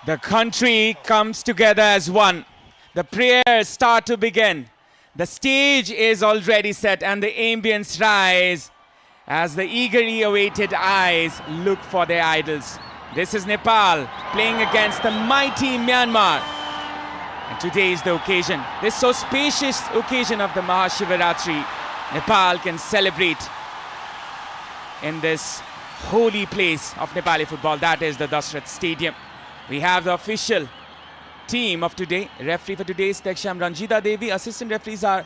The country comes together as one. The prayers start to begin. The stage is already set and the ambience rise as the eagerly awaited eyes look for their idols. This is Nepal playing against the mighty Myanmar. And today is the occasion, this auspicious occasion of the Mahashivaratri. Nepal can celebrate in this holy place of Nepali football, that is the Dasrath Stadium. We have the official team of today. Referee for today is Teksham Ranjita Devi. Assistant referees are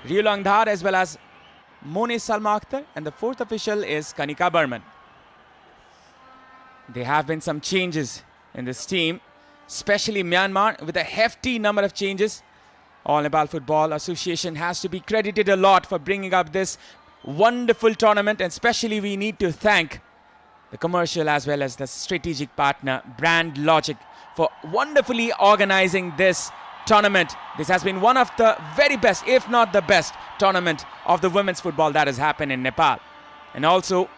Rio Langdhar as well as Mone Salma Akhtar. And the fourth official is Kanika Burman. There have been some changes in this team, especially Myanmar with a hefty number of changes. All Nepal Football Association has to be credited a lot for bringing up this wonderful tournament, and especially we need to thank the commercial as well as the strategic partner Brand Logic for wonderfully organizing this tournament. This has been one of the very best, if not the best, tournament of the women's football that has happened in Nepal. And also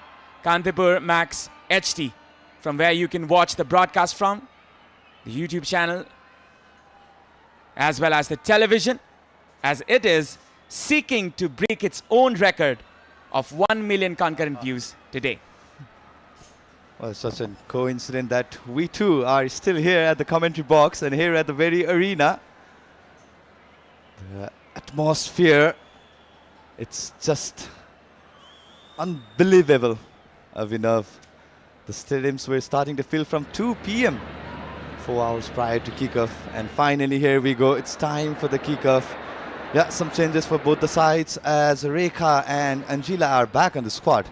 Kantipur Max HD, from where you can watch the broadcast from, the YouTube channel as well as the television, as it is seeking to break its own record of 1 million concurrent views today. Well, it's such a coincidence that we too are still here at the commentary box and here at the very arena. The atmosphere, it's just unbelievable, Avinav. The stadiums were starting to fill from 2 p.m. 4 hours prior to kickoff, and finally here we go. It's time for the kickoff. Yeah, some changes for both the sides as Rekha and Angela are back on the squad.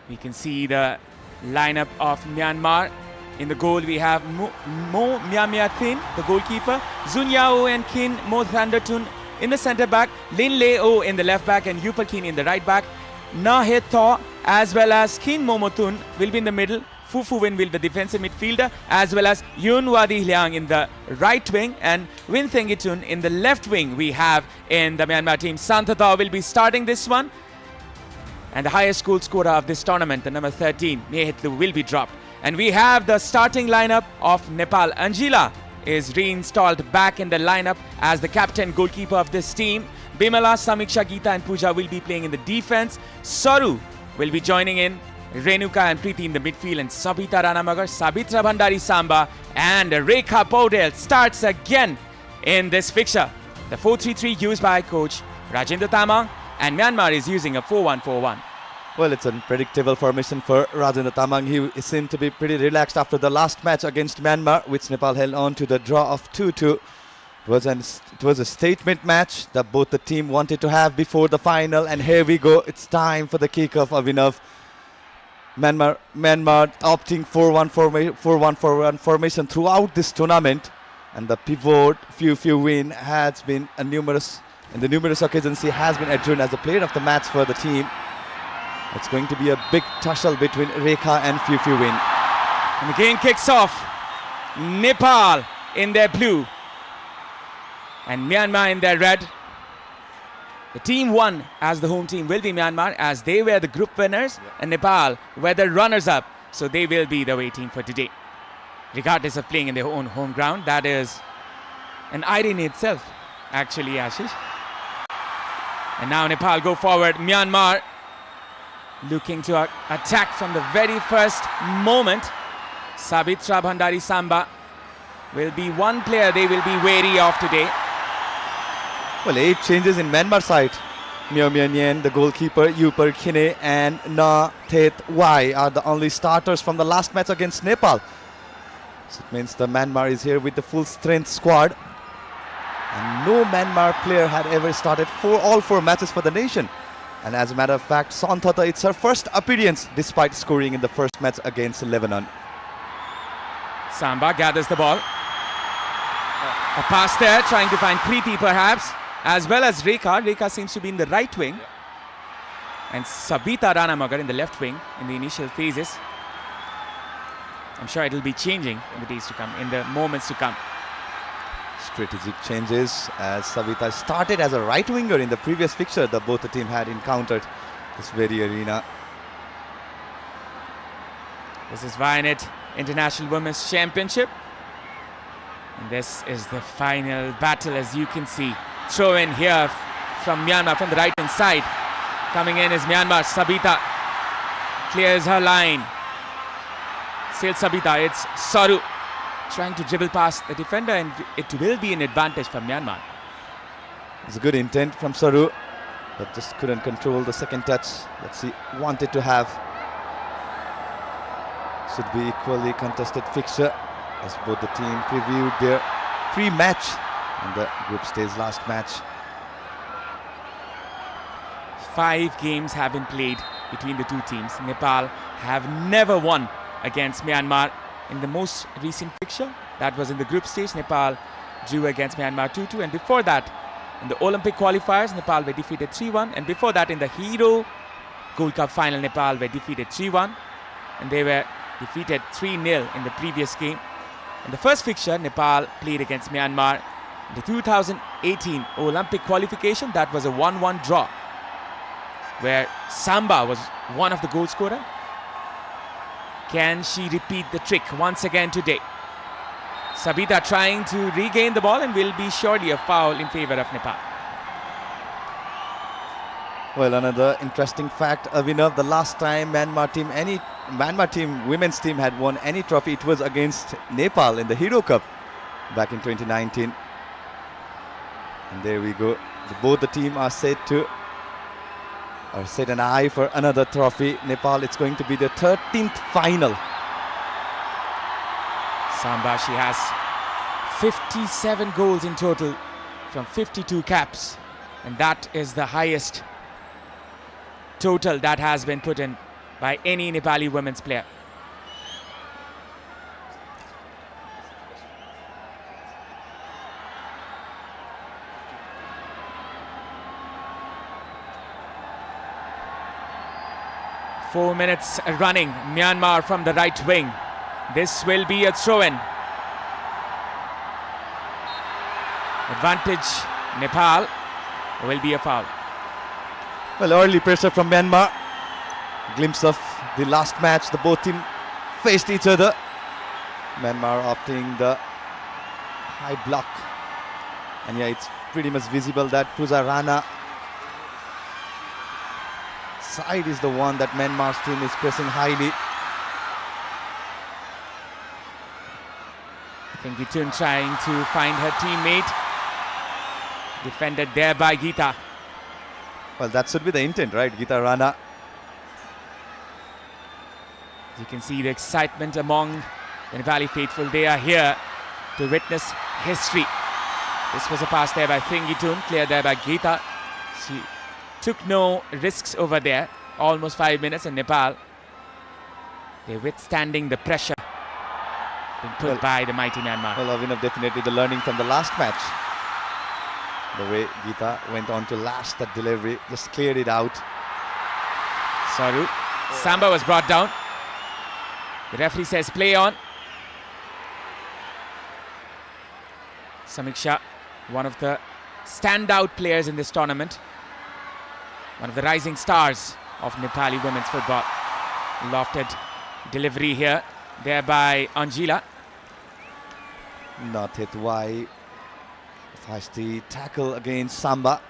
We can see the lineup of Myanmar. In the goal we have Mo Myamya Thin, the goalkeeper, Zun Yao and Kin Mo Thandatun in the centre back, Lin Leo in the left back and Yupal Kin in the right back. Na He Thaw as well as Kin Momotun will be in the middle. Fufu Win will be the defensive midfielder, as well as Yun Wadi Liang in the right wing and Win Thengitun in the left wing. We have in the Myanmar team. Santata will be starting this one. And the highest goal scorer of this tournament, the number 13, Mehitlu, will be dropped. And we have the starting lineup of Nepal. Angela is reinstalled back in the lineup as the captain goalkeeper of this team. Bimala, Samiksha, Geeta and Pooja will be playing in the defense. Saru will be joining in. Renuka and Preeti in the midfield, and Sabita Ranamagar, Sabitra Bhandari Samba and Rekha Paudel starts again in this fixture. The 4-3-3 used by coach Rajendra Tamang, and Myanmar is using a 4-1-4-1. Well, it's a predictable formation for Rajendra Tamang. He seemed to be pretty relaxed after the last match against Myanmar, which Nepal held on to the draw of 2-2. It was a statement match that both the team wanted to have before the final, and here we go. It's time for the kickoff, Avinav. Myanmar opting 4-1-4-1 formation throughout this tournament, and the pivot Few Win has been in the numerous occasions he has been adjourned as the player of the match for the team. It's going to be a big tussle between Rekha and Few Win. And the game kicks off. Nepal in their blue and Myanmar in their red. The team won as the home team will be Myanmar, as they were the group winners, and Nepal were the runners-up. So they will be the away team for today, regardless of playing in their own home ground. That is an irony itself, actually, Ashish. And now Nepal go forward. Myanmar looking to attack from the very first moment. Sabitra Bhandari Samba will be one player they will be wary of today. Well, 8 changes in Myanmar side. Myo Nyen, the goalkeeper, Yupar Khine and Na Thet Wai are the only starters from the last match against Nepal. So it means the Myanmar is here with the full strength squad. And no Myanmar player had ever started all 4 matches for the nation. And as a matter of fact, Santata, it's her first appearance despite scoring in the first match against Lebanon. Samba gathers the ball. A pass there, trying to find Preeti perhaps, as well as Rekha. Rekha seems to be in the right wing. And Sabita Ranamagar in the left wing in the initial phases. I'm sure it will be changing in the days to come, in the moments to come. Strategic changes as Savita started as a right winger in the previous fixture that both the team had encountered this very arena. This is Vianet International Women's Championship. And this is the final battle, as you can see. Throw in here from Myanmar from the right hand side. Coming in is Myanmar. Sabita clears her line. Sail Sabita. It's Saru trying to dribble past the defender, and it will be an advantage for Myanmar. It's a good intent from Saru, but just couldn't control the second touch that she wanted to have. Should be equally contested fixture, as both the team previewed their pre-match and the group stage last match. 5 games have been played between the two teams. Nepal have never won against Myanmar in the most recent fixture. That was in the group stage. Nepal drew against Myanmar 2-2, and before that in the Olympic qualifiers Nepal were defeated 3-1, and before that in the Hero Gold Cup final Nepal were defeated 3-1, and they were defeated 3-0 in the previous game. In the first fixture Nepal played against Myanmar in the 2018 Olympic qualification. That was a 1-1 draw, where Samba was one of the goal scorers. Can she repeat the trick once again today? Sabita trying to regain the ball, and will be surely a foul in favor of Nepal. Well, another interesting fact, Avinav, the last time Myanmar team women's team had won any trophy, it was against Nepal in the Hero Cup back in 2019. And there we go. Both the team are set an eye for another trophy. Nepal, it's going to be the 13th final. Samba, she has 57 goals in total from 52 caps, and that is the highest total that has been put in by any Nepali women's player. Four minutes running. Myanmar from the right wing. This will be a throw-in. Advantage Nepal. Will be a foul. Well, early pressure from Myanmar. Glimpse of the last match. The both teams faced each other. Myanmar opting the high block. And yeah, it's pretty much visible that Puja Rana side is the one that Myanmar's team is pressing highly. Pengitun trying to find her teammate. Defended there by Geeta. Well, that should be the intent, right? Geeta Rana. You can see the excitement among the Nepali faithful. They are here to witness history. This was a pass there by Pengitun, cleared there by Geeta. She took no risks over there. Almost 5 minutes, and Nepal, they're withstanding the pressure being put by the mighty Myanmar. Well, Avinav, definitely the learning from the last match. The way Geeta went on to lash that delivery, just cleared it out. Saru. Samba was brought down. The referee says play on. Samiksha, one of the standout players in this tournament. One of the rising stars of Nepali women's football. Lofted delivery here, there by Anjila. Not hit wide. Feisty tackle against Samba.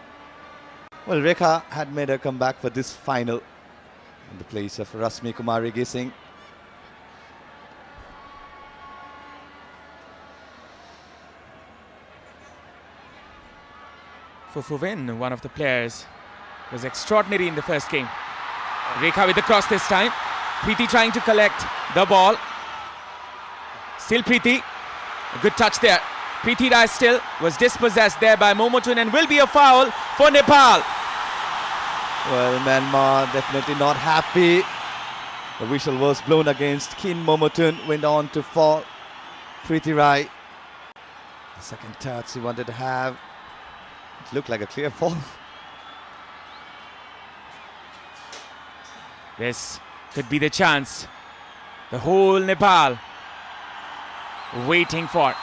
Well, Rekha had made her comeback for this final in the place of Rasmi Kumari Gising. Fufuvin, one of the players, was extraordinary in the first game. Rekha with the cross this time. Preeti trying to collect the ball. Still Preeti. A good touch there. Preeti Rai still was dispossessed there by Momotun, and will be a foul for Nepal. Well, Myanmar definitely not happy. The whistle was blown against Kin Momotun. Went on to fall. Preeti Rai. The second touch he wanted to have. It looked like a clear fall. This could be the chance the whole Nepal waiting for.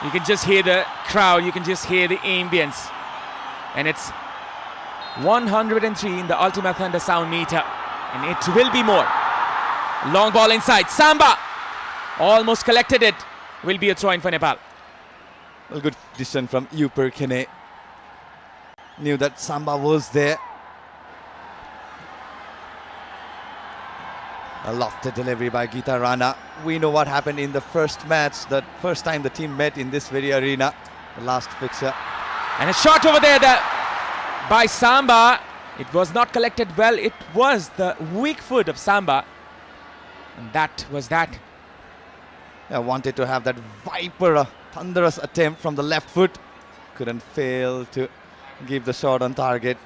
You can just hear the crowd, you can just hear the ambience. And it's 103 in the Ultima Thunder sound meter. And it will be more. Long ball inside. Samba almost collected it. Will be a throw in for Nepal. Well, good decision from Uper Kene. Knew that Samba was there. A lofted delivery by Geeta Rana. We know what happened in the first match, the first time the team met in this very arena, the last fixture. And a shot over there by Samba. It was not collected well. It was the weak foot of Samba. And that was that. I wanted to have that viper, a thunderous attempt from the left foot. Couldn't fail to give the shot on target.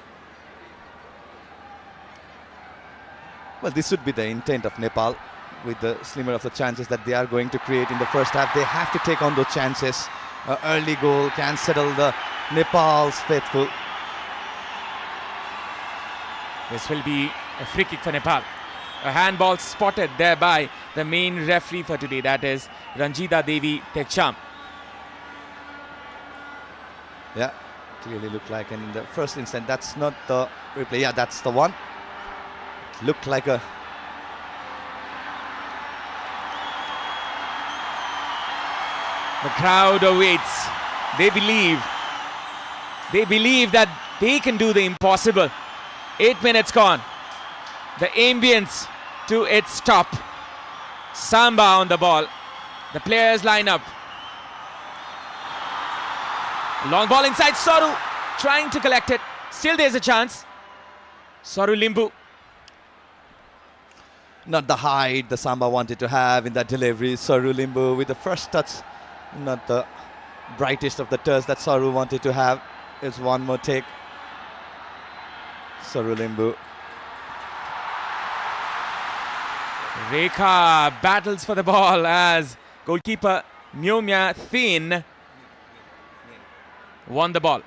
Well, this should be the intent of Nepal. With the slimmer of the chances that they are going to create in the first half, they have to take on those chances. An early goal can settle the Nepal's faithful. This will be a free kick for Nepal. A handball spotted there by the main referee for today, that is Ranjita Devi Tekcham. Yeah, clearly looked like, and in the first instant, that's not the replay. Yeah, that's the one. It looked like a... The crowd awaits. They believe that they can do the impossible. 8 minutes gone. The ambience to its top. Samba on the ball. The players line up. Long ball inside. Soru trying to collect it. Still there's a chance. Soru Limbu. Not the height the Samba wanted to have in that delivery. Soru Limbu with the first touch. Not the brightest of the touch that Soru wanted to have. It's one more take. Soru Limbu. Rekha battles for the ball as goalkeeper Myomya Thin won the ball.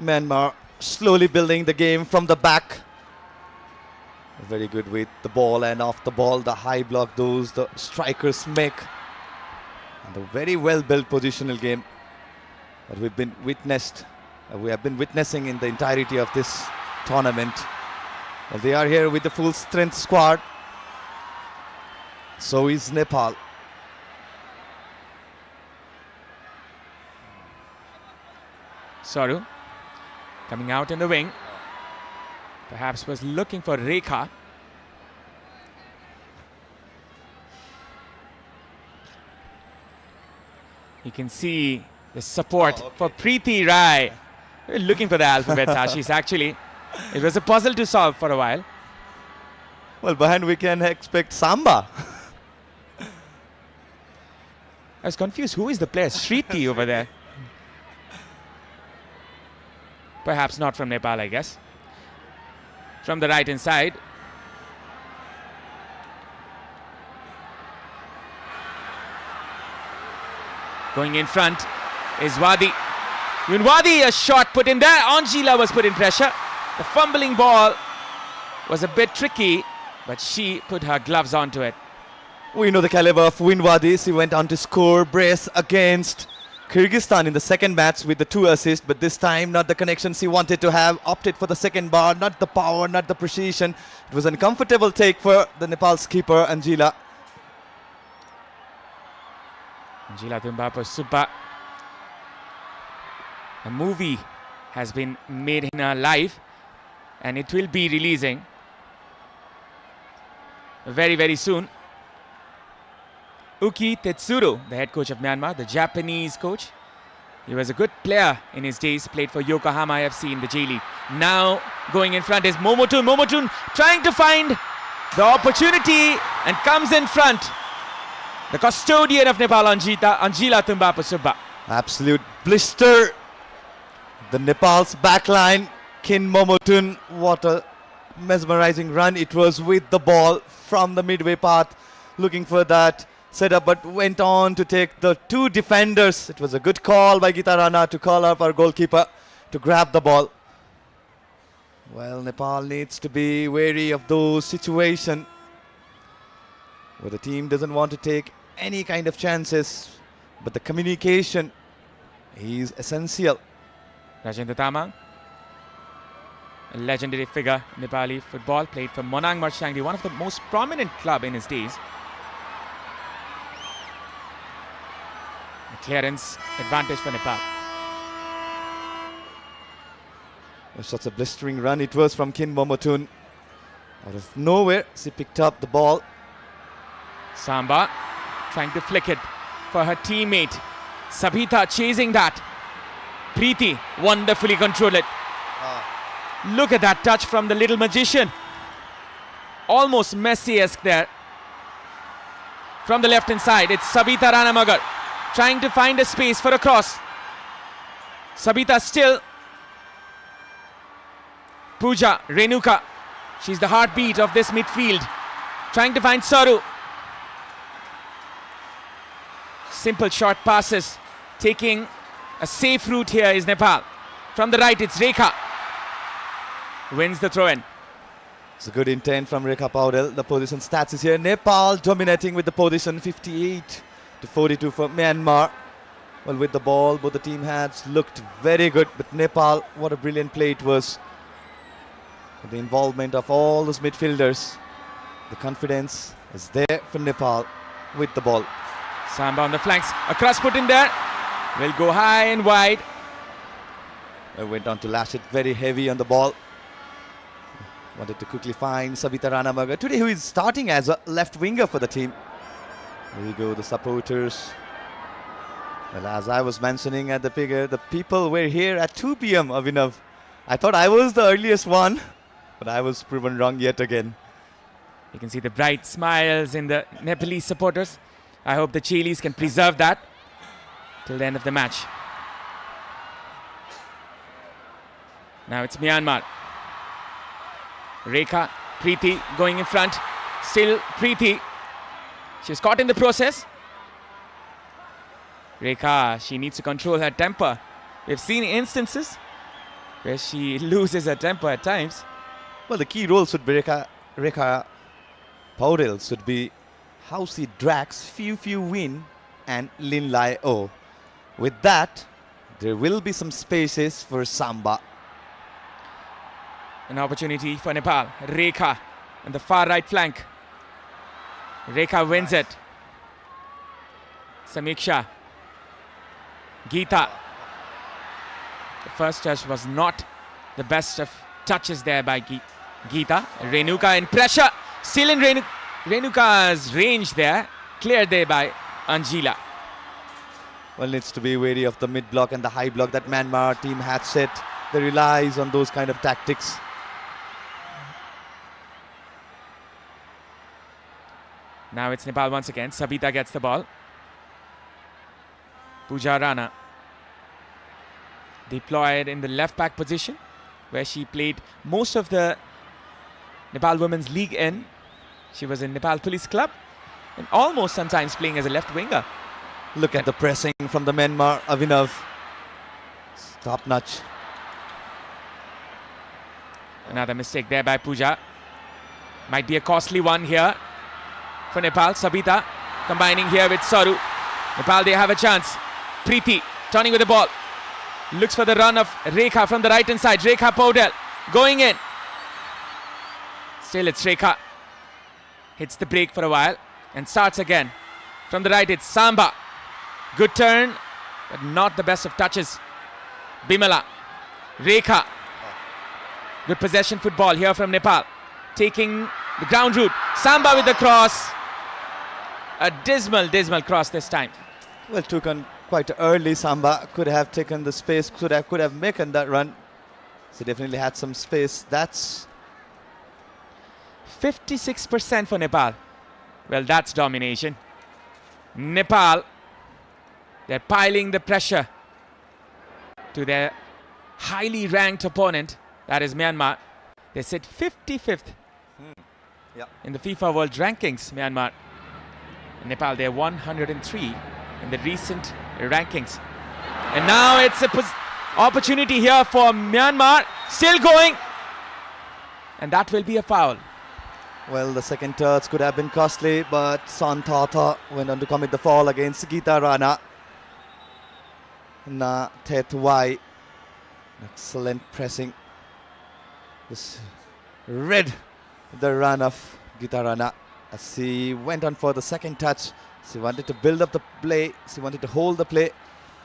Myanmar slowly building the game from the back. Very good with the ball and off the ball. The high block those the strikers make. And a very well built positional game that we have been witnessing in the entirety of this tournament. Well, they are here with the full strength squad. So is Nepal. Soru coming out in the wing. Perhaps was looking for Rekha. You can see the support for Preeti Rai. We're looking for the alphabets, Ashish. Actually, it was a puzzle to solve for a while. Well, behind we can expect Samba. I was confused. Who is the player? Shriti over there. Perhaps not from Nepal, I guess. From the right hand side. Going in front is Wadi. Wadi, a shot put in there. Angela was put in pressure. The fumbling ball was a bit tricky, but she put her gloves onto it. We know the caliber of Winwadi. She went on to score brace against Kyrgyzstan in the second match with the 2 assists, but this time not the connection she wanted to have. Opted for the second bar, not the power, not the precision. It was an uncomfortable take for the Nepal's keeper, Angela. Angela Tumbapa Subba. A movie has been made in her life, and it will be releasing very, very soon. Uki Tetsuro, the head coach of Myanmar, the Japanese coach. He was a good player in his days, played for Yokohama FC in the J-League. Now going in front is Momotun. Momotun trying to find the opportunity and comes in front. The custodian of Nepal, Angela Tumbapa Subba. Absolute blister. The Nepal's backline, Kin Momotun. What a mesmerizing run it was with the ball from the midway path, looking for that setup, but went on to take the 2 defenders. It was a good call by Geeta Rana to call up our goalkeeper to grab the ball. Well, Nepal needs to be wary of those situations where the team doesn't want to take any kind of chances but the communication is essential. Rajendra Tamang, a legendary figure in Nepali football, played for Monang Marchangdi, one of the most prominent club in his days. A clearance advantage for Nepal. Such a blistering run it was from Kin Momotun. Out of nowhere, she picked up the ball. Samba trying to flick it for her teammate. Sabita chasing that. Preeti wonderfully controlled it. Look at that touch from the little magician. Almost Messi-esque there. From the left hand side, it's Sabita Ranamagar trying to find a space for a cross. Sabita still. Pooja, Renuka. She's the heartbeat of this midfield. Trying to find Saru. Simple short passes. Taking a safe route here is Nepal. From the right, it's Rekha. Wins the throw-in. It's a good intent from Rekha Paudel. The position stats is here. Nepal dominating with the position, 58-42 for Myanmar. Well, with the ball, both the team has looked very good. But Nepal, what a brilliant play it was. With the involvement of all those midfielders, the confidence is there for Nepal with the ball. Samba on the flanks. A cross put in there. Will go high and wide. I went on to lash it very heavy on the ball. Wanted to quickly find Sabita Ranamagar today, who is starting as a left winger for the team. There you go, the supporters. Well, as I was mentioning at the figure, the people were here at 2 p.m. Abhinav. I thought I was the earliest one, but I was proven wrong yet again. You can see the bright smiles in the Nepalese supporters. I hope the Chilis can preserve that till the end of the match. Now it's Myanmar. Rekha, Preeti going in front. Still Preeti. She's caught in the process. Rekha, she needs to control her temper. We've seen instances where she loses her temper at times. Well, the key role should be Rekha Paudel should be how she drags few win and Lin Lai O. With that, there will be some spaces for Samba. An opportunity for Nepal. Rekha on the far right flank. Rekha wins it. Samiksha. Geeta. The first touch was not the best of touches there by Geeta. Renuka in pressure. Still in Renuka's range there. Cleared there by Anjila. Well, needs to be wary of the mid block and the high block that Myanmar team had set. They relies on those kind of tactics. Now it's Nepal once again. Sabita gets the ball. Pooja Rana deployed in the left back position, where she played most of the Nepal Women's League in. She was in Nepal Police Club and almost sometimes playing as a left winger. Look at the pressing from the Myanmar, Abhinav. Top notch. Another mistake there by Pooja. Might be a costly one here for Nepal. Sabita combining here with Saru. Nepal, they have a chance. Preeti turning with the ball. Looks for the run of Rekha from the right hand side. Rekha Paudel going in. Still it's Rekha. Hits the break for a while and starts again. From the right it's Samba. Good turn, but not the best of touches. Bimala. Rekha. Good possession football here from Nepal. Taking the ground route. Samba with the cross. A dismal cross this time. Well, took on quite early. Samba could have taken the space, could have made that run. So definitely had some space. That's 56% for Nepal. Well, that's domination. Nepal, they're piling the pressure to their highly ranked opponent, that is Myanmar. They sit 55th in the FIFA World Rankings, Myanmar. Nepal, they're 103 in the recent rankings. And now it's an opportunity here for Myanmar. Still going. And that will be a foul. Well, the second touch could have been costly, but Santata went on to commit the foul against Geeta Rana. Na Tetwai. Excellent pressing. Just read the run of Geeta Rana as she went on for the second touch. She wanted to build up the play. She wanted to hold the play.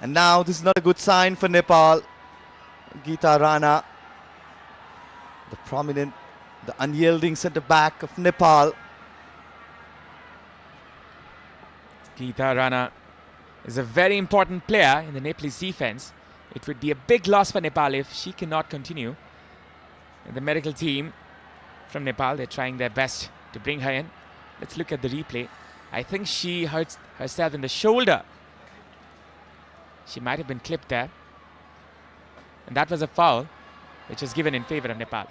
And now this is not a good sign for Nepal. Geeta Rana, the prominent, the unyielding centre back of Nepal. Geeta Rana is a very important player in the Nepalese defense. It would be a big loss for Nepal if she cannot continue. And the medical team from Nepal, they're trying their best to bring her in. Let's look at the replay. I think she hurt herself in the shoulder. She might have been clipped there. And that was a foul, which was given in favor of Nepal.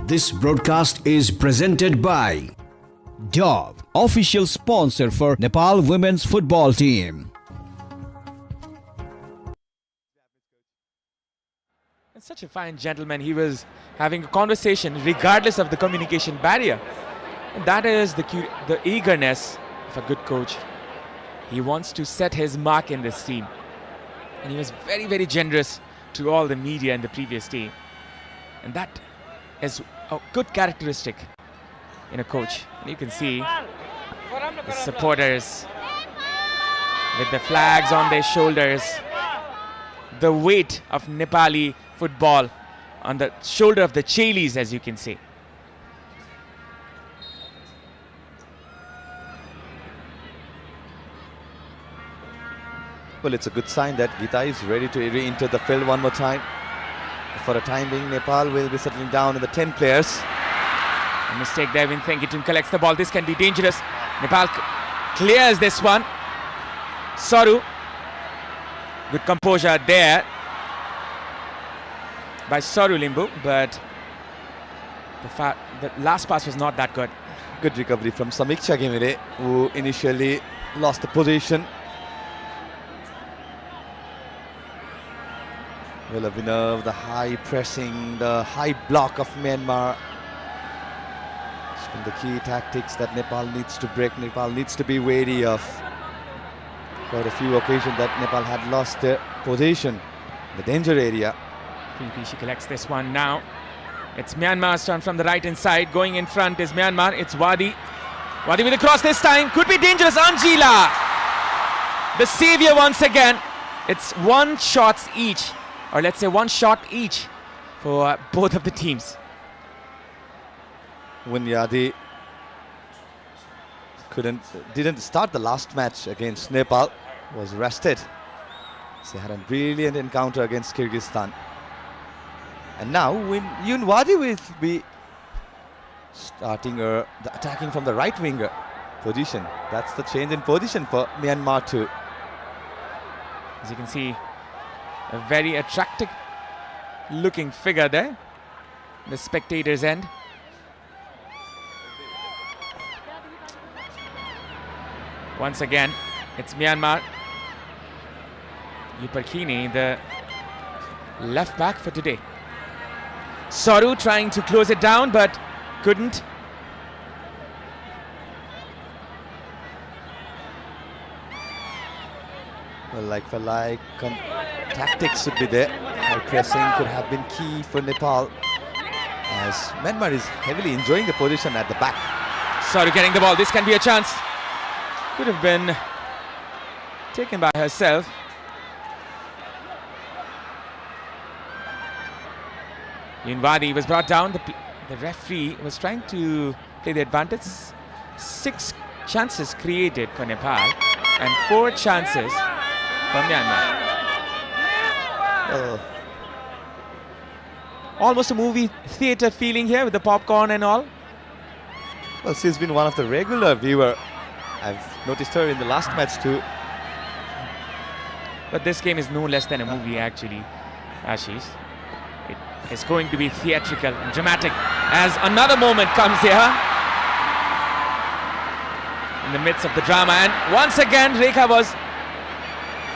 This broadcast is presented by Dove, official sponsor for Nepal women's football team. And such a fine gentleman. He was having a conversation regardless of the communication barrier. And that is the eagerness of a good coach. He wants to set his mark in this team. And he was very, very generous to all the media in the previous day. And that is a good characteristic in a coach. And you can see the supporters with the flags on their shoulders. The weight of Nepali football on the shoulder of the Chailis, as you can see. Well, it's a good sign that Geeta is ready to re-enter the field one more time. For a time being, Nepal will be settling down in the 10 players. A mistake there when Thenkitun collects the ball. This can be dangerous. Nepal clears this one. Saru. Good composure there by Saru Limbu, but the last pass was not that good. Good recovery from Samiksha Ghimire, who initially lost the position. Well, Abhinav, the high pressing, the high block of Myanmar. It's been the key tactics that Nepal needs to break. Nepal needs to be wary of. Quite a few occasions that Nepal had lost their position, the danger area. PP, she collects this one now. It's Myanmar's turn from the right hand side. Going in front is Myanmar. It's Wadi. Wadi with a cross this time. Could be dangerous. Anjila, the savior once again. It's one shots each, or let's say one shot each for both of the teams. Wunyadi didn't start the last match against Nepal, was rested. She had a brilliant encounter against Kyrgyzstan. And now Yunwadi will be starting the attacking from the right winger position. That's the change in position for Myanmar too. As you can see, a very attractive looking figure there, the spectators' end. Once again, it's Myanmar. Yuparkini, the left back for today. Saru trying to close it down, but couldn't. Well, like for like, tactics should be there. High pressing could have been key for Nepal, as Myanmar is heavily enjoying the position at the back. Saru getting the ball. This can be a chance. Could have been taken by herself. Yunwadi was brought down. The referee was trying to play the advantage. 6 chances created for Nepal and 4 chances for Myanmar. Almost a movie theatre feeling here with the popcorn and all. Well, she's been one of the regular viewer. I've noticed her in the last match too. But this game is no less than a movie actually, Ashish. It is going to be theatrical and dramatic as another moment comes here in the midst of the drama. And once again, Rekha was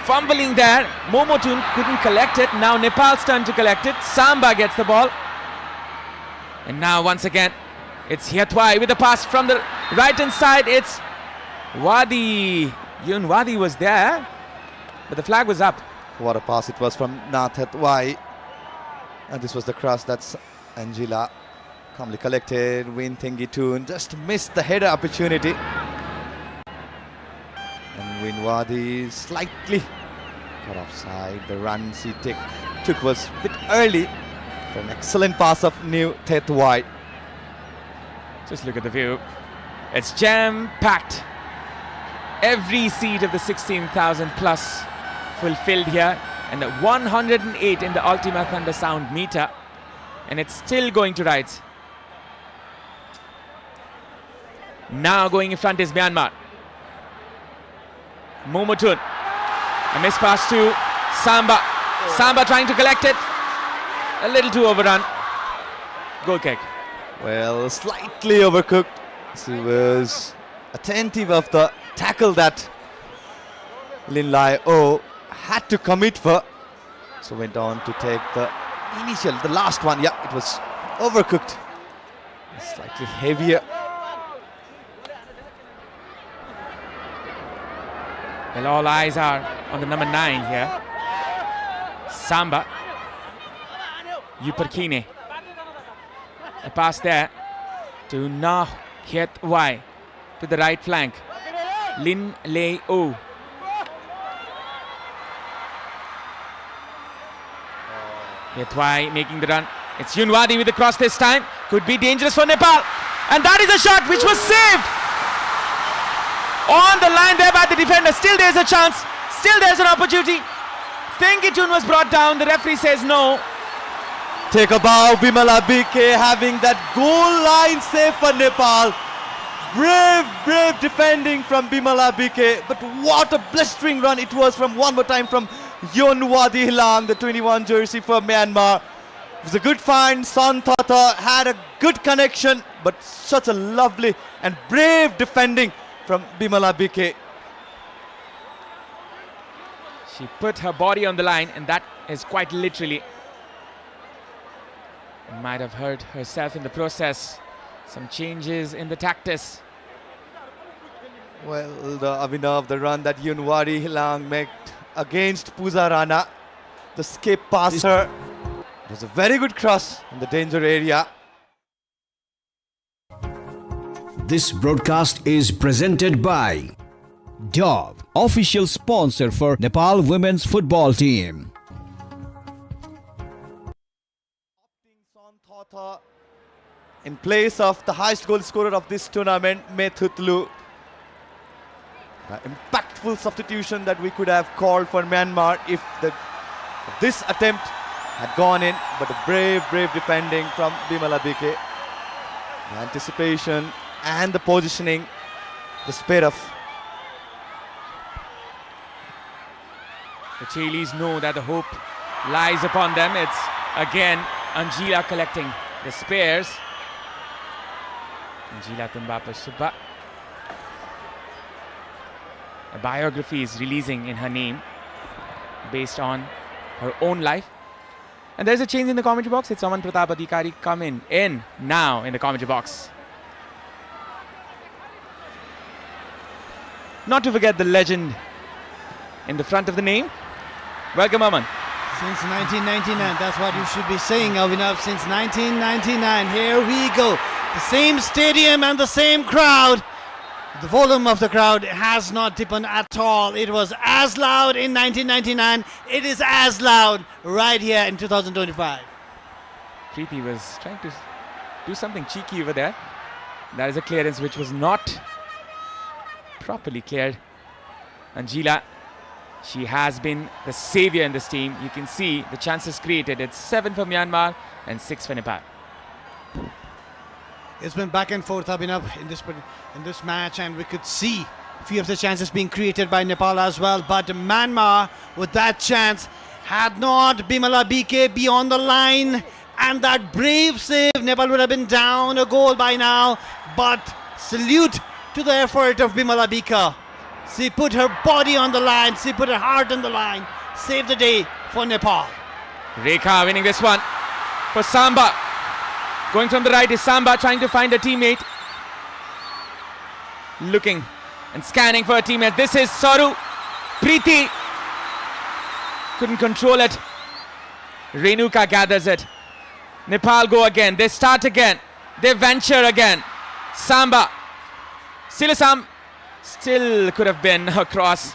fumbling there. Momotun couldn't collect it. Now Nepal's turn to collect it. Samba gets the ball. And now once again, it's Hyatwai with the pass from the right hand side. It's Yun Wadi was there, but the flag was up. What a pass it was from Nathat Wai. And this was the cross that's Angela calmly collected. Win Thengi Toon just missed the header opportunity. And Win Wadi slightly got offside. The runs he took was a bit early for an excellent pass of New Thet Wai. Just look at the view. It's jam-packed. Every seat of the 16,000 plus fulfilled here, and the 108 in the Ultima Thunder sound meter, and it's still going to rise. Now going in front is Myanmar. Momotun. A miss pass to Samba. Samba trying to collect it. A little too overrun. Goal kick. Well, slightly overcooked. He was attentive of the tackle that Lin Lai O had to commit for. So went on to take the last one. Yeah, it was overcooked. Slightly heavier. Well, all eyes are on the number 9 here. Samba. Yuperkine. A pass there to Nah Hiet Wai to the right flank. Lin Lei O. Hiet Wai making the run. It's Yun Wadi with the cross this time. Could be dangerous for Nepal. And that is a shot which was saved. On the line there by the defender. Still there's a chance. Still there's an opportunity. Thengitun was brought down. The referee says no. Take a bow, Bimala BK having that goal line save for Nepal. Brave defending from Bimala BK. But what a blistering run it was from one more time from Yon Wadi Hilang, the 21 jersey for Myanmar. It was a good find. Son Thata had a good connection, but such a lovely and brave defending from Bimala BK. She put her body on the line, and that is quite literally. Might have hurt herself in the process. Some changes in the tactics. Well, the Avinav, the run that Yun Wadi Hilang made against Pooja Rana, the skip passer. It was a very good cross in the danger area. This broadcast is presented by Dove, official sponsor for Nepal women's football team. In place of the highest goal scorer of this tournament, Methutlu. An impactful substitution that we could have called for Myanmar if this attempt had gone in, but a brave defending from Bimala BK. The anticipation and the positioning, the speed of. The Chilis know that the hope lies upon them. It's again Angela collecting the spares. Angela Tumbapa Subba. A biography is releasing in her name based on her own life. And there's a change in the commentary box. It's Aman Pratap Adhikari come in now in the commentary box. Not to forget the legend in the front of the name. Welcome, Aman. Since 1999, that's what you should be saying, Avinav. Since 1999, here we go. The same stadium and the same crowd. The volume of the crowd has not deepened at all. It was as loud in 1999. It is as loud right here in 2025. Preeti was trying to do something cheeky over there. That is a clearance which was not properly cleared. Angela, she has been the savior in this team. You can see the chances created. It's 7 for Myanmar and 6 for Nepal. It's been back and forth, Abhinav, in this match, and we could see a few of the chances being created by Nepal as well. But Myanmar, with that chance, had not Bimala BK be on the line, and that brave save, Nepal would have been down a goal by now. But salute to the effort of Bimala BK. She put her body on the line, she put her heart on the line, saved the day for Nepal. Rekha winning this one for Samba. Going from the right is Samba trying to find a teammate. Looking and scanning for a teammate. This is Saru. Preeti couldn't control it. Renuka gathers it. Nepal go again. They start again. They venture again. Samba. Silasam still could have been a cross.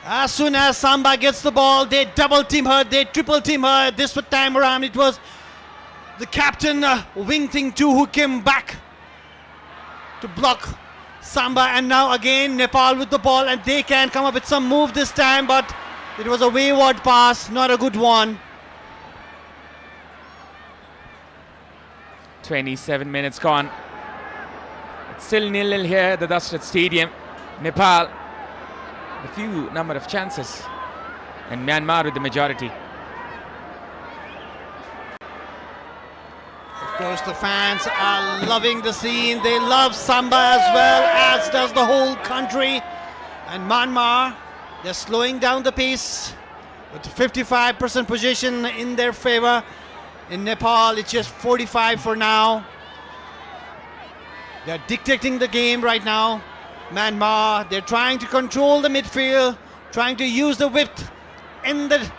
As soon as Samba gets the ball, they double team her, they triple team her. This time around, it was the captain, Wing Ting 2, who came back to block Samba. And now again, Nepal with the ball, and they can come up with some move this time, but it was a wayward pass, not a good one. 27 minutes gone. It's still 0-0 here at the Dashrath Stadium. Nepal, a few number of chances, and Myanmar with the majority. Of course, the fans are loving the scene. They love Samba as well, as does the whole country. And Myanmar, they're slowing down the pace with 55% possession in their favor. In Nepal, it's just 45 for now. They're dictating the game right now. Myanmar, they're trying to control the midfield, trying to use the width in the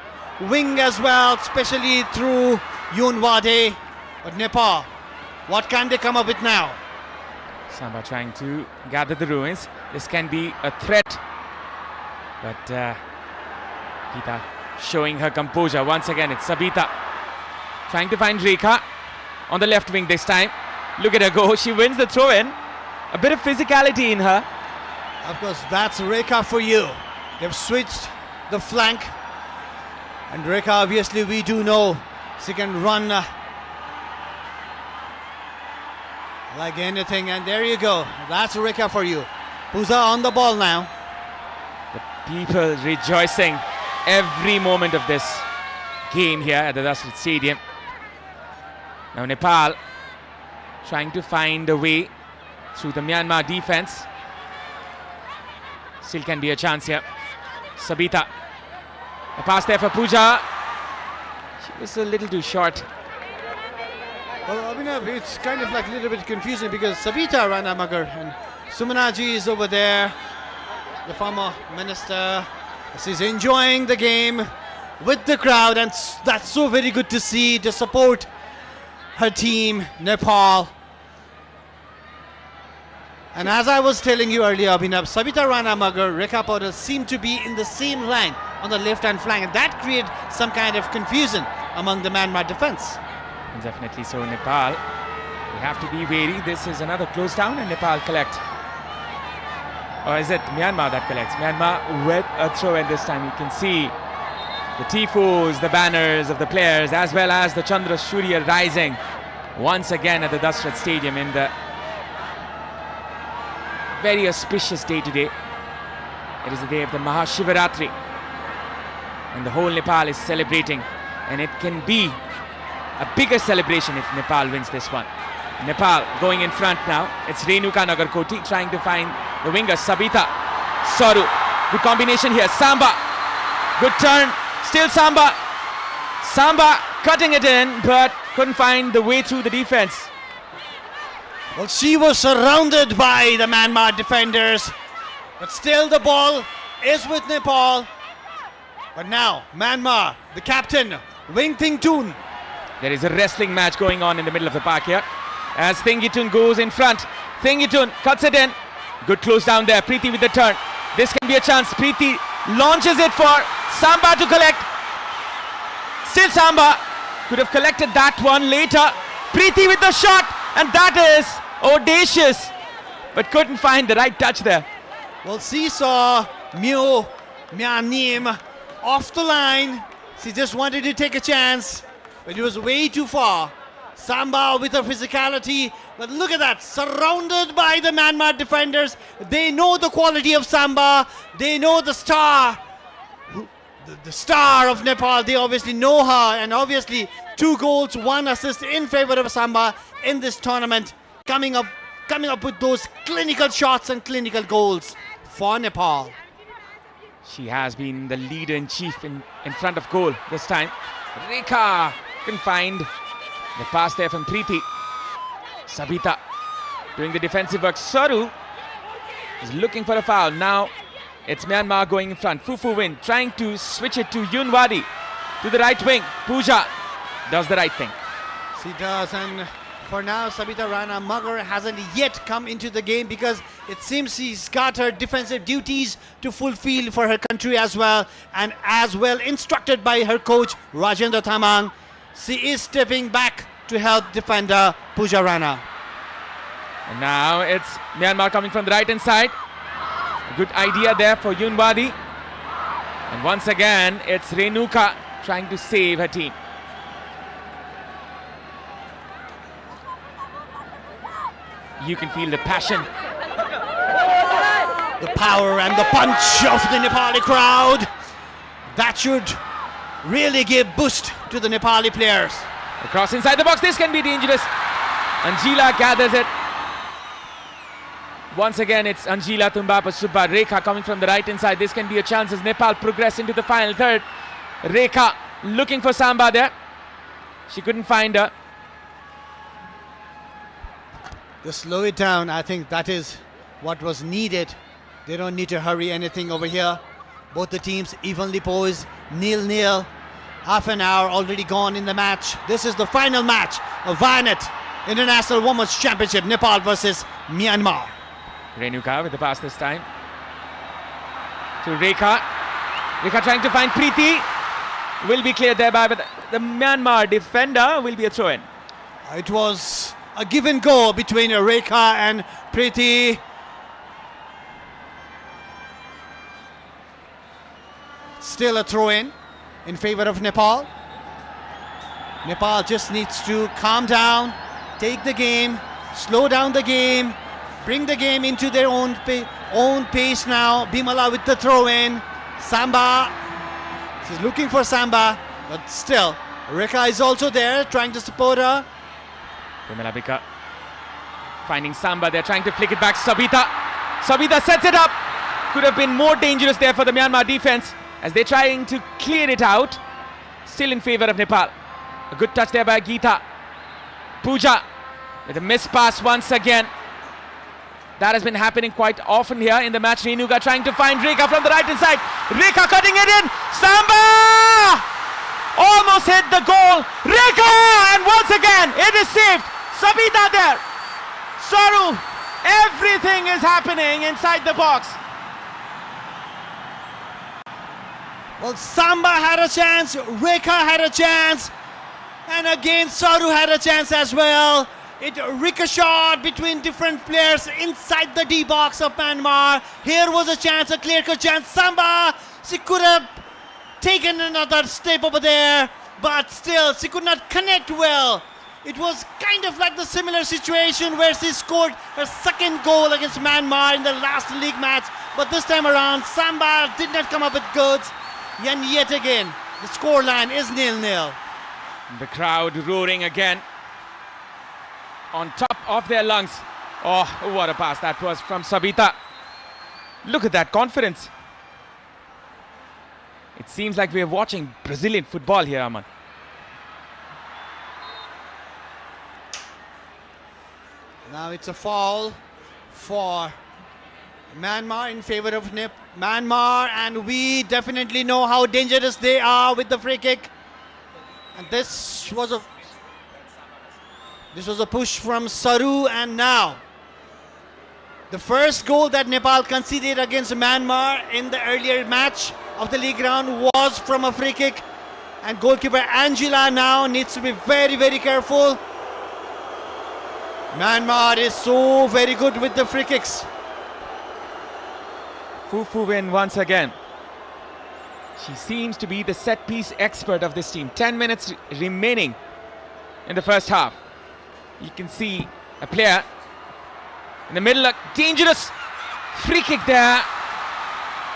wing as well, especially through Yoon Wade. But Nepal, what can they come up with now? Samba trying to gather the ruins. This can be a threat, but Geeta showing her composure once again. It's Sabita trying to find Rekha on the left wing this time. Look at her go. She wins the throw-in. A bit of physicality in her. Of course, that's Rekha for you. They've switched the flank. And Rekha, obviously, we do know she can run like anything. And there you go. That's Rekha for you. Pooja on the ball now. The people rejoicing every moment of this game here at the Dashrath Stadium. Now Nepal trying to find a way through the Myanmar defense. Still can be a chance here. Sabita. A pass there for Pooja. She was a little too short. Well, Abhinav, it's kind of like a little bit confusing because Sabita Ranamagar and Sumanaji is over there. The former minister. She's enjoying the game with the crowd, and that's so very good to see, to support her team, Nepal. And as I was telling you earlier, Abhinav, Sabita Ranamagar, Rekha Paudel seem to be in the same line on the left-hand flank, and that created some kind of confusion among the Myanmar defense. And definitely so. Nepal, they have to be wary. This is another close down, and Nepal collect. Or is it Myanmar that collects? Myanmar with a throw-in this time. You can see the tifos, the banners of the players, as well as the Chandra Surya rising once again at the Dashrath Stadium in the very auspicious day today. It is the day of the Mahashivaratri, and the whole Nepal is celebrating, and it can be a bigger celebration if Nepal wins this one. Nepal going in front now. It's Renuka Nagarkoti trying to find the winger Sabita. Saru, good combination here. Samba, good turn. Still Samba. Samba cutting it in, but couldn't find the way through the defense. Well, she was surrounded by the Myanmar defenders, but still the ball is with Nepal. But now, Myanmar, the captain, Wing Ting Toon. There is a wrestling match going on in the middle of the park here, as Thingitun goes in front. Thingitun cuts it in. Good close down there. Preeti with the turn. This can be a chance. Preeti launches it for Samba to collect. Still Samba could have collected that one later. Preeti with the shot, and that is audacious, but couldn't find the right touch there. Well, she saw Myanmar off the line. She just wanted to take a chance, but it was way too far. Samba with her physicality, but look at that, surrounded by the Myanmar defenders. They know the quality of Samba. They know the star, the star of Nepal. They obviously know her, and obviously 2 goals, 1 assist in favor of Samba in this tournament, coming up with those clinical shots and clinical goals for Nepal. She has been the leader in chief in front of goal this time. Rekha can find the pass there from Preeti. Sabita doing the defensive work. Saru is looking for a foul. Now it's Myanmar going in front. Fufu Win trying to switch it to Yunwadi to the right wing. Pooja does the right thing. She does, and for now, Sabita Rana Magar hasn't yet come into the game because it seems she's got her defensive duties to fulfill for her country as well, and as well instructed by her coach Rajendra Thamang. She is stepping back to help defender Pooja Rana. And now it's Myanmar coming from the right hand side. A good idea there for Yunwadi. And once again, it's Renuka trying to save her team. You can feel the passion. The power and the punch of the Nepali crowd. That should really give boost to the Nepali players. Across inside the box, this can be dangerous. Anjila gathers it. Once again, it's Anjila Tumbapa Subba. Rekha coming from the right hand side. This can be a chance as Nepal progress into the final third. Rekha looking for Samba there. She couldn't find her. Just slow it down. I think that is what was needed. They don't need to hurry anything over here. Both the teams evenly poised. 0-0. Half an hour already gone in the match. This is the final match of Vianet International Women's Championship. Nepal versus Myanmar. Renuka with the pass this time to Rekha. Rekha trying to find Preeti. Will be cleared there by, but the Myanmar defender will be a throw-in. It was a give and go between Rekha and Preeti. Still a throw-in in favor of Nepal. Nepal just needs to calm down, take the game, slow down the game, bring the game into their own pace now. Bimala with the throw-in. Samba. She's looking for Samba, but still, Rekha is also there trying to support her. Bimala Bika finding Samba. They're trying to flick it back. Sabita sets it up. Could have been more dangerous there for the Myanmar defense as they're trying to clear it out. Still in favor of Nepal. A good touch there by Geeta. Pooja with a missed pass once again. That has been happening quite often here in the match. Renuka trying to find Rekha from the right hand side. Rekha cutting it in. Samba! Almost hit the goal. Rekha! And once again, it is saved. Sabita there. Saru. Everything is happening inside the box. Well, Samba had a chance. Rekha had a chance. And again, Saru had a chance as well. It ricocheted between different players inside the D box of Myanmar. Here was a chance, a clear-cut chance. Samba, she could have taken another step over there, but still, she could not connect well. It was kind of like the similar situation where she scored her second goal against Myanmar in the last league match. But this time around, Samba did not come up with goods. And yet again, the scoreline is 0-0. The crowd roaring again. On top of their lungs. Oh, what a pass that was from Sabita. Look at that confidence. It seems like we are watching Brazilian football here, Aman. Now it's a foul for Myanmar in favor of Myanmar, and we definitely know how dangerous they are with the free kick. And this was a push from Saru, and now the first goal that Nepal conceded against Myanmar in the earlier match of the league round was from a free kick, and goalkeeper Angela now needs to be very, very careful. Myanmar is so very good with the free kicks. Fufu win once again. She seems to be the set piece expert of this team. 10 minutes remaining in the first half. You can see a player in the middle, a dangerous free kick there.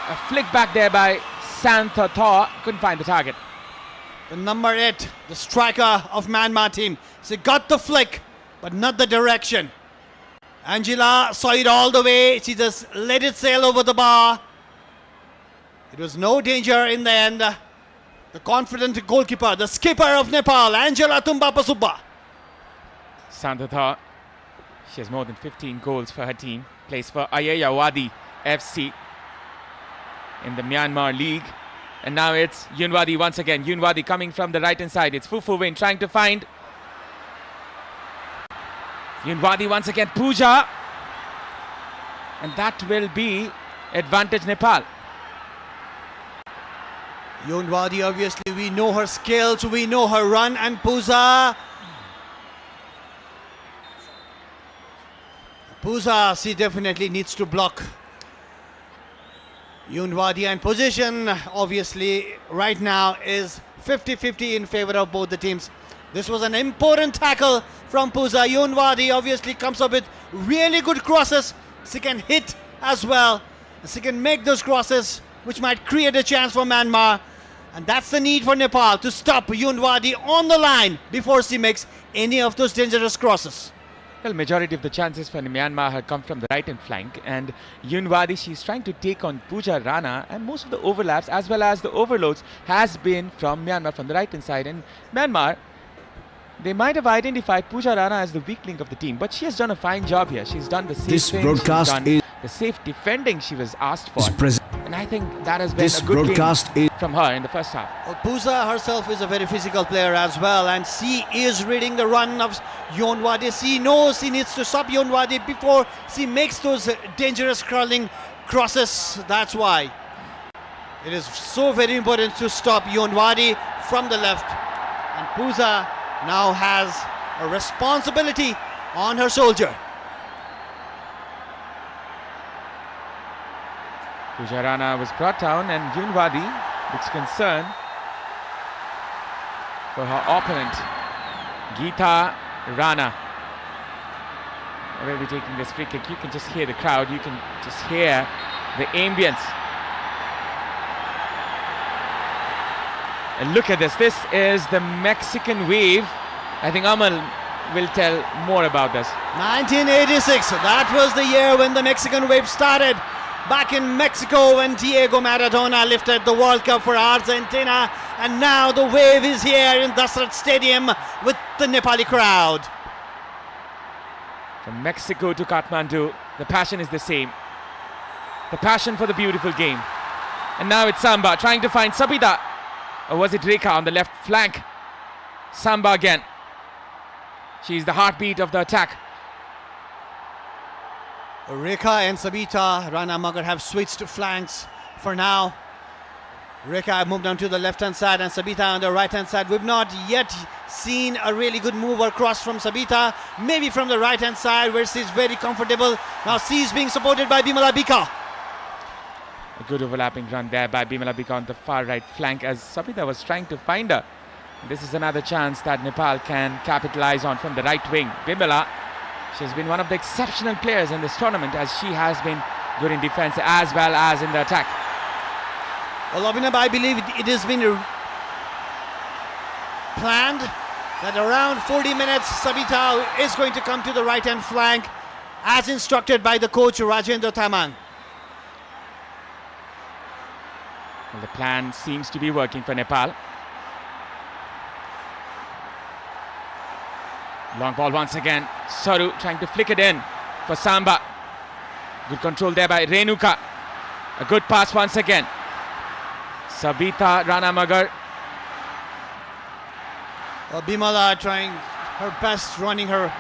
A flick back there by Santha Thor. Couldn't find the target. The number 8, the striker of Myanmar team. She got the flick, but not the direction. Angela saw it all the way. She just let it sail over the bar. It was no danger in the end. The confident goalkeeper, the skipper of Nepal, Angela Tumbapa Subba. Santha Thor. She has more than 15 goals for her team. plays for Ayeyawadi FC in the Myanmar League. And now it's Yunwadi once again. Yunwadi coming from the right hand side. It's Fufuwin trying to find Yunwadi once again. Pooja. And that will be advantage Nepal. Yunwadi, obviously, we know her skills, we know her run, and Pooja, she definitely needs to block Yunwadi, and position obviously right now is 50-50 in favor of both the teams. This was an important tackle from Pooja. Yunwadi obviously comes up with really good crosses. She can hit as well. She can make those crosses which might create a chance for Myanmar. And that's the need for Nepal, to stop Yunwadi on the line before she makes any of those dangerous crosses. Well, majority of the chances for Myanmar have come from the right hand flank, and Yunwadi, she's trying to take on Pooja Rana, and most of the overlaps as well as the overloads has been from Myanmar from the right hand side. And Myanmar, they might have identified Pooja Rana as the weak link of the team, but she has done a fine job here. She's done the safe This thing, broadcast she's done is the safe defending she was asked for, is and I think that has been This a good broadcast game is from her in the first half. Well, Pooja herself is a very physical player as well, and she is reading the run of Yunwadi. She knows she needs to stop Yunwadi before she makes those dangerous curling crosses. That's why it is so very important to stop Yunwadi from the left, and Pooja now has a responsibility on her shoulder. Pooja Rana was brought down, and Yunwadi looks concerned for her opponent, Geeta Rana. Will be taking this free kick. You can just hear the crowd, you can just hear the ambience. And look at this. This is the Mexican wave. I think Amal will tell more about this. 1986, that was the year when the Mexican wave started. Back in Mexico when Diego Maradona lifted the World Cup for Argentina, and now the wave is here in Dasrat Stadium with the Nepali crowd. From Mexico to Kathmandu, the passion is the same. The passion for the beautiful game. And now it's Samba trying to find Sabita. Or was it Rekha on the left flank? Samba again. She's the heartbeat of the attack. Rekha and Sabita Rana Magar have switched flanks for now. Rekha moved down to the left hand side and Sabita on the right hand side. We've not yet seen a really good move or cross from Sabita. Maybe from the right hand side where she's very comfortable. Now she's being supported by Bimala Bika. A good overlapping run there by Bimala Bika on the far right flank as Sabita was trying to find her. This is another chance that Nepal can capitalize on from the right wing. Bimala, she's been one of the exceptional players in this tournament as she has been good in defense as well as in the attack. Well, Abhinav, I believe it has been planned that around 40 minutes Sabita is going to come to the right hand flank as instructed by the coach Rajendra Tamang. Well, the plan seems to be working for Nepal. Long ball once again. Saru trying to flick it in for Samba. Good control there by Renuka. A good pass once again. Sabita Rana Magar. Bimala trying her best, running her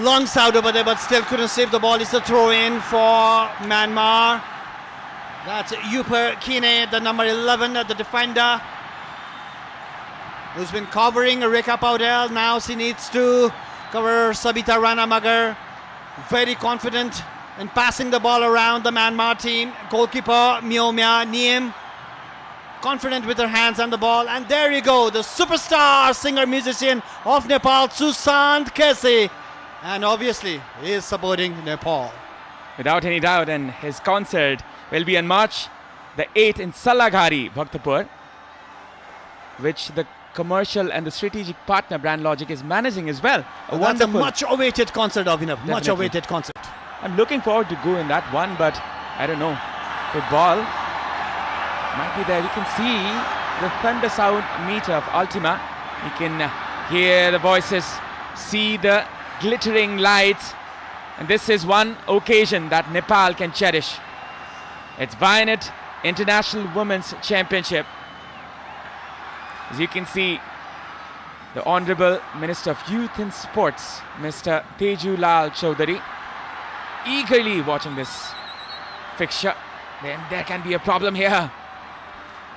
lungs out over there, but still couldn't save the ball. It's a throw in for Myanmar. That's Yuper Kine, the number 11, the defender, who's been covering Rekha Paudel. Now she needs to cover Sabita Rana Magar. Very confident in passing the ball around the Myanmar team. Goalkeeper Myomya Niem, confident with her hands on the ball. And there you go, the superstar singer-musician of Nepal, Susant Kesi. And obviously, he is supporting Nepal. Without any doubt, and his concert will be on March the 8th in Salaghari, Bhaktapur, which the commercial and the strategic partner Brand Logic is managing as well. That's a much-awaited concert, Abhinav. Much-awaited concert. I'm looking forward to go in that one, but I don't know. Football might be there. You can see the thunder sound meter of Ultima. You can hear the voices, see the glittering lights, And this is one occasion that Nepal can cherish. It's Vianet International Women's Championship. As you can see, the Honorable Minister of Youth and Sports, Mr. Teju Lal Chaudhary, eagerly watching this fixture. Then there can be a problem here.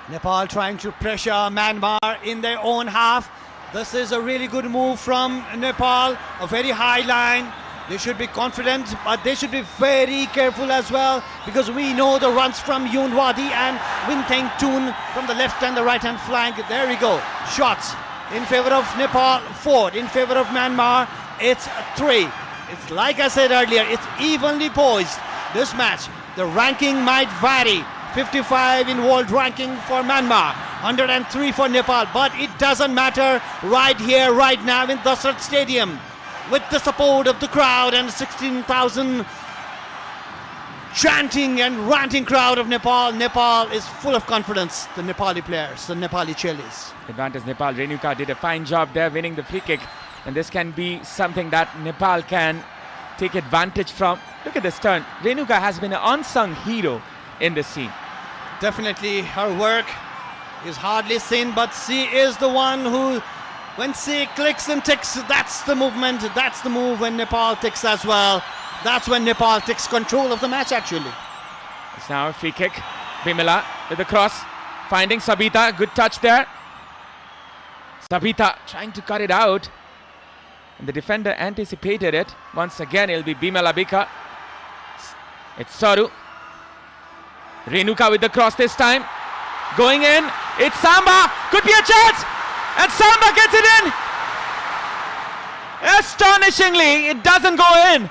Nepal trying to pressure Myanmar in their own half. This is a really good move from Nepal, a very high line. They should be confident, but they should be very careful as well, because we know the runs from Yoon Wadi and Winteng Toon from the left and the right hand flank. There we go. Shots in favor of Nepal, 4 in favor of Myanmar. It's 3. It's like I said earlier, it's evenly poised. This match, the ranking might vary. 55 in world ranking for Myanmar, 103 for Nepal, but it doesn't matter right here, right now in Dasrat Stadium. With the support of the crowd and 16,000 chanting and ranting crowd of Nepal, Nepal is full of confidence. The Nepali players, the Nepali chelis. Advantage Nepal. Renuka did a fine job there winning the free kick. And this can be something that Nepal can take advantage from. Look at this turn. Renuka has been an unsung hero in this scene. Definitely her work is hardly seen, but she is the one who, when she clicks and ticks, that's the movement, that's the move. When Nepal ticks as well, that's when Nepal takes control of the match actually. It's now a free kick. Bimala with the cross, finding Sabita. Good touch there. Sabita trying to cut it out, and the defender anticipated it. Once again it'll be Bimala Bika. It's Saru. Renuka with the cross this time. Going in. It's Samba. Could be a chance. And Samba gets it in. Astonishingly, it doesn't go in.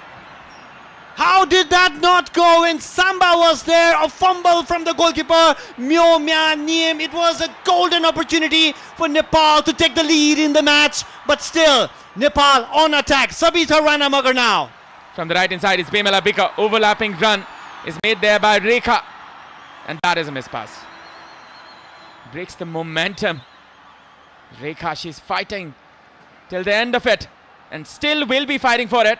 How did that not go in? Samba was there. A fumble from the goalkeeper, Myo Myan Niem. It was a golden opportunity for Nepal to take the lead in the match. But still, Nepal on attack. Sabita Rana Magar now. From the right hand side is Bimala Bika. Overlapping run is made there by Rekha. And that is a miss pass. Breaks the momentum. Rekha, she's fighting till the end of it, and still will be fighting for it.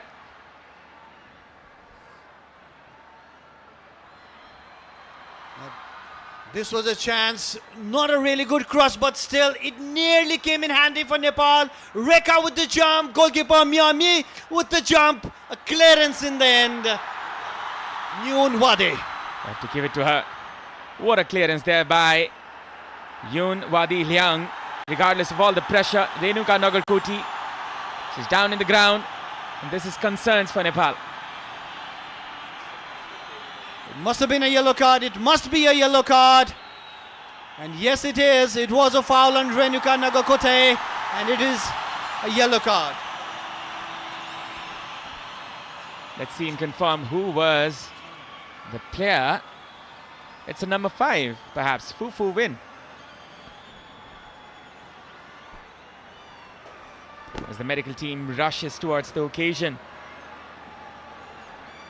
This was a chance, not a really good cross, but still it nearly came in handy for Nepal. Rekha with the jump, goalkeeper Miyami with the jump, a clearance in the end. Yoon Wadi. Have to give it to her. What a clearance there by Yoon Wadi Liang. Regardless of all the pressure, Renuka Nagarkoti, she's down in the ground, and this is concerns for Nepal. It must have been a yellow card. It must be a yellow card. And yes, it is. It was a foul on Renuka Nagarkote, and it is a yellow card. Let's see and confirm who was the player. It's a number 5, perhaps. Fufu Win. As the medical team rushes towards the occasion.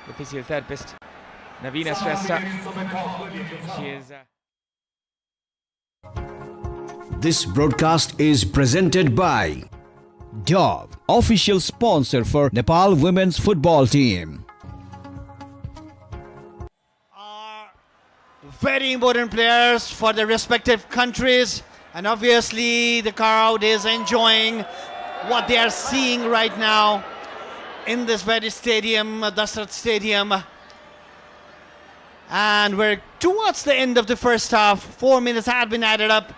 The physiotherapist, Navina Shrestha. She is... This broadcast is presented by Dove, official sponsor for Nepal women's football team. Very important players for their respective countries, and obviously the crowd is enjoying what they are seeing right now in this very stadium, Dasrat Stadium. And we're towards the end of the first half. 4 minutes had been added up,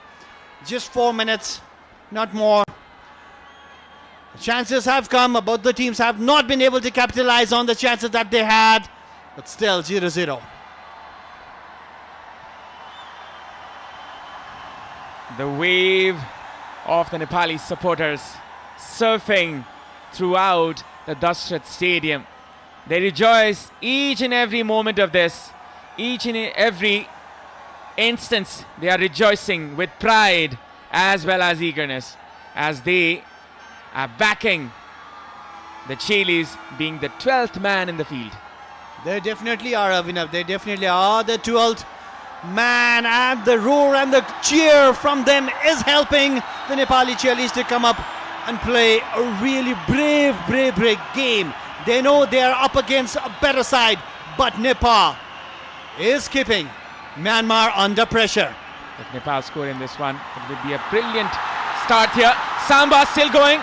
just 4 minutes, not more. The chances have come, both the teams have not been able to capitalize on the chances that they had, but still 0-0. The wave of the Nepali supporters surfing throughout the Dasrat Stadium. They rejoice each and every moment of this. Each and every instance they are rejoicing with pride as well as eagerness, as they are backing the Chilis, being the 12th man in the field. They definitely are, Avinav. They definitely are the 12th man, and the roar and the cheer from them is helping the Nepali Chilis to come up and play a really brave game. They know they are up against a better side, but Nepal is keeping Myanmar under pressure. If Nepal score in this one, it would be a brilliant start here. Samba still going.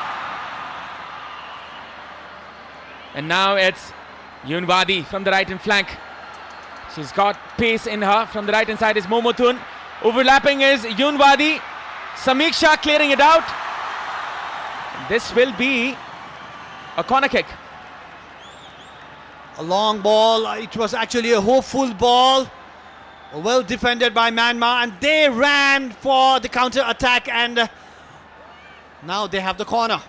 And now it's Yunwadi from the right hand flank. She's got pace in her. From the right hand side is Momotun. Overlapping is Yunwadi. Samiksha clearing it out. This will be a corner kick. A long ball. It was actually a hopeful ball. Well defended by Myanmar, and they ran for the counter attack, and now they have the corner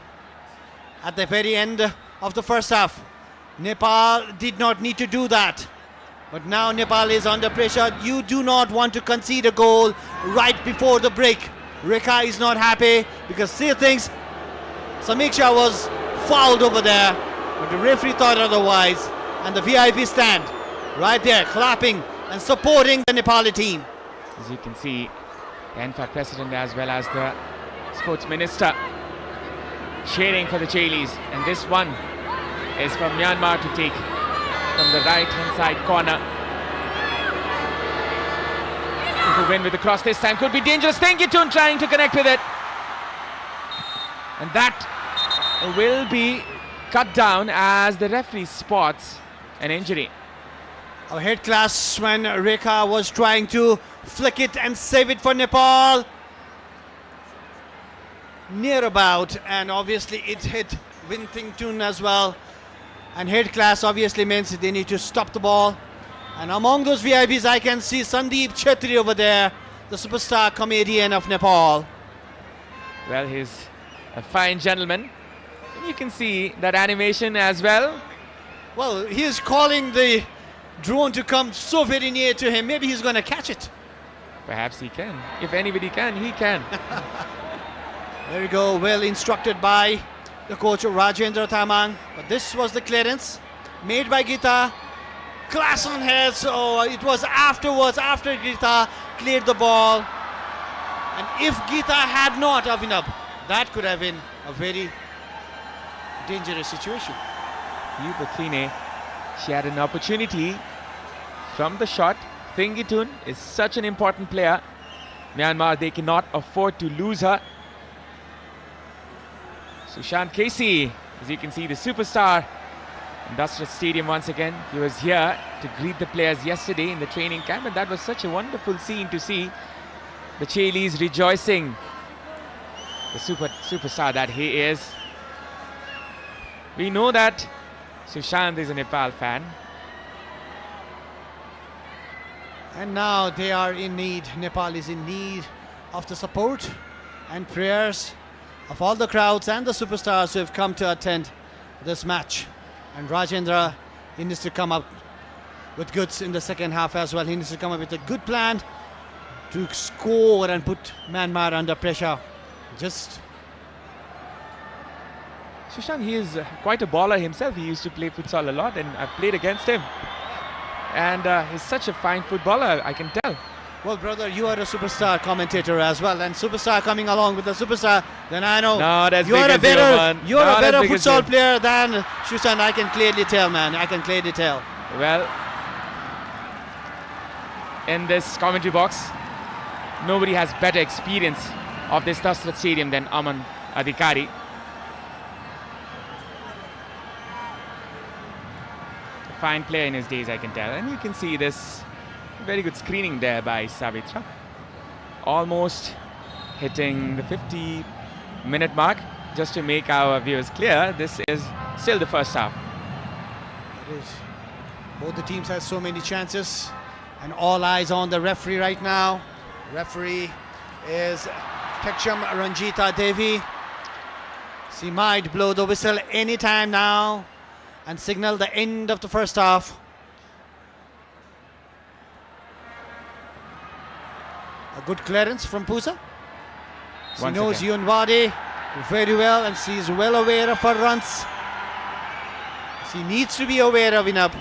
at the very end of the first half. Nepal did not need to do that, but now Nepal is under pressure. You do not want to concede a goal right before the break. Rekha is not happy because she thinks Samiksha was fouled over there, but the referee thought otherwise, and the VIP stand right there clapping and supporting the Nepali team. As you can see, the NFAT president as well as the sports minister cheering for the Chailis, and this one is from Myanmar to take from the right hand side corner. If we win with the cross this time, could be dangerous. Tengitun trying to connect with it, and that will be cut down as the referee spots an injury. A head clash when Rekha was trying to flick it and save it for Nepal. Near about, and obviously it hit Wintington as well. And head clash obviously means they need to stop the ball. And among those VIPs, I can see Sandeep Chetri over there, the superstar comedian of Nepal. Well, he's a fine gentleman. And you can see that animation as well. Well, he is calling the drone to come so very near to him. Maybe he's going to catch it. Perhaps he can. If anybody can, he can. There you go. Well instructed by the coach Rajendra Tamang. But this was the clearance made by Gita. Clash on head. So it was afterwards, after Gita cleared the ball. And if Gita had not, Abhinav, that could have been a very dangerous situation. Yubakine, she had an opportunity from the shot. Thengitun is such an important player. Myanmar, they cannot afford to lose her. Sushant Casey, as you can see, the superstar. Industrial Stadium once again. He was here to greet the players yesterday in the training camp, and that was such a wonderful scene to see. The Chailis rejoicing. The superstar that he is. We know that Sushant is a Nepal fan. And now they are in need. Nepal is in need of the support and prayers of all the crowds and the superstars who have come to attend this match. And Rajendra, he needs to come up with goods in the second half as well. He needs to come up with a good plan to score and put Myanmar under pressure. Sushant, he is quite a baller himself. He used to play futsal a lot, and I've played against him. And he's such a fine footballer, I can tell. Well, brother, you are a superstar commentator as well, and superstar coming along with the superstar. Then I know you are a better futsal player than Sushant. I can clearly tell, man. I can clearly tell. Well, in this commentary box, nobody has better experience of this Dasrat Stadium than Aman Adhikari. Fine player in his days, I can tell. And you can see this very good screening there by Savitra. Almost hitting the 50-minute mark. Just to make our viewers clear, this is still the first half. It is. Both the teams have so many chances, and all eyes on the referee right now. Referee is Teksham Ranjita Devi. She might blow the whistle anytime now and signal the end of the first half. A good clearance from Pusa. She knows Yunwadi very well, and she is well aware of her runs. She needs to be aware of Inab.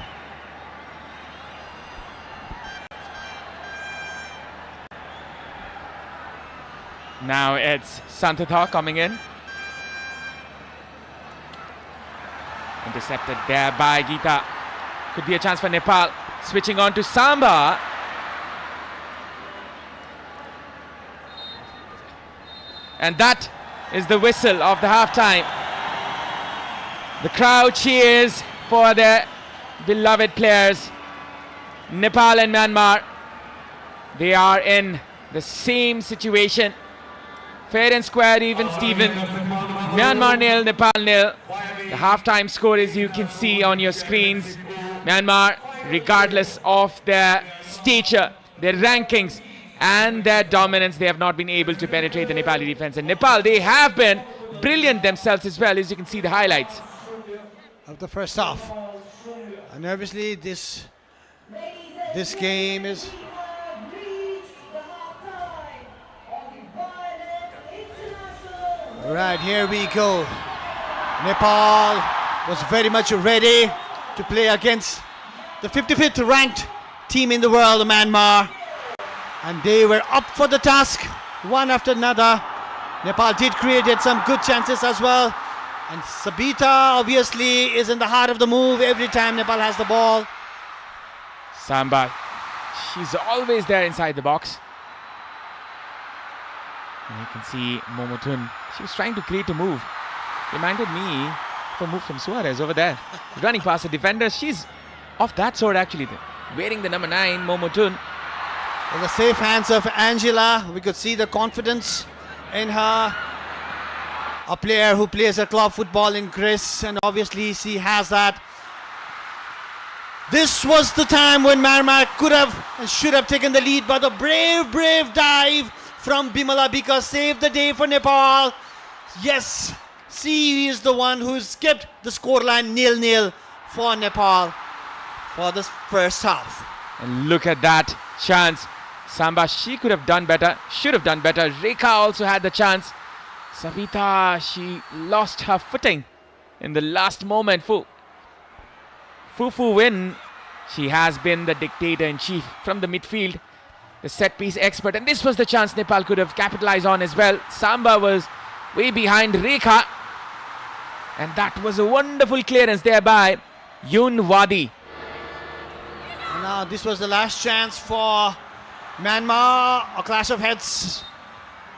Now it's Santatha coming in. And intercepted there by Geeta. Could be a chance for Nepal. Switching on to Samba. And that is the whistle of the half-time. The crowd cheers for their beloved players. Nepal and Myanmar, they are in the same situation. Fair and square, even Steven. Myanmar nil, Nepal nil. The half-time score, as you can see on your screens. Myanmar, regardless of their stature, their rankings and their dominance, they have not been able to penetrate the Nepali defense. And Nepal, they have been brilliant themselves as well, as you can see the highlights of the first half. And obviously this game is right. Here we go. Nepal was very much ready to play against the 55th ranked team in the world, Myanmar, and they were up for the task one after another. Nepal did create some good chances as well, and Sabita obviously is in the heart of the move every time Nepal has the ball. Samba, she's always there inside the box. And you can see Momotun, she was trying to create a move. Reminded me of a move from Suarez over there. Running past the defender. She's of that sort actually. Wearing the number 9, Momotun. In the safe hands of Angela, we could see the confidence in her. A player who plays a club football in Greece, and obviously she has that. This was the time when Myanmar could have and should have taken the lead, but a brave dive from Bimala Bika saved the day for Nepal. Yes, she is the one who's kept the scoreline 0-0 for Nepal for this first half. And look at that chance. Samba, she could have done better, should have done better. Rekha also had the chance. Sabita, she lost her footing in the last moment. Fufu Win, she has been the dictator-in-chief from the midfield, the set-piece expert. And this was the chance Nepal could have capitalized on as well. Samba was way behind Rekha. And that was a wonderful clearance there by Yun Wadi. Now this was the last chance for Myanmar. A clash of heads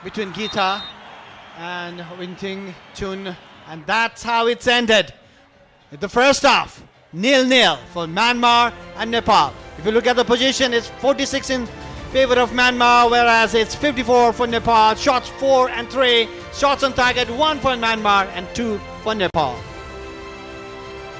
between Geeta and Winting Chun, and that's how it's ended. The first half 0-0 for Myanmar and Nepal. If you look at the position, it's 46 in favor of Myanmar, whereas it's 54 for Nepal. Shots 4 and 3, shots on target 1 for Myanmar and 2 for Nepal.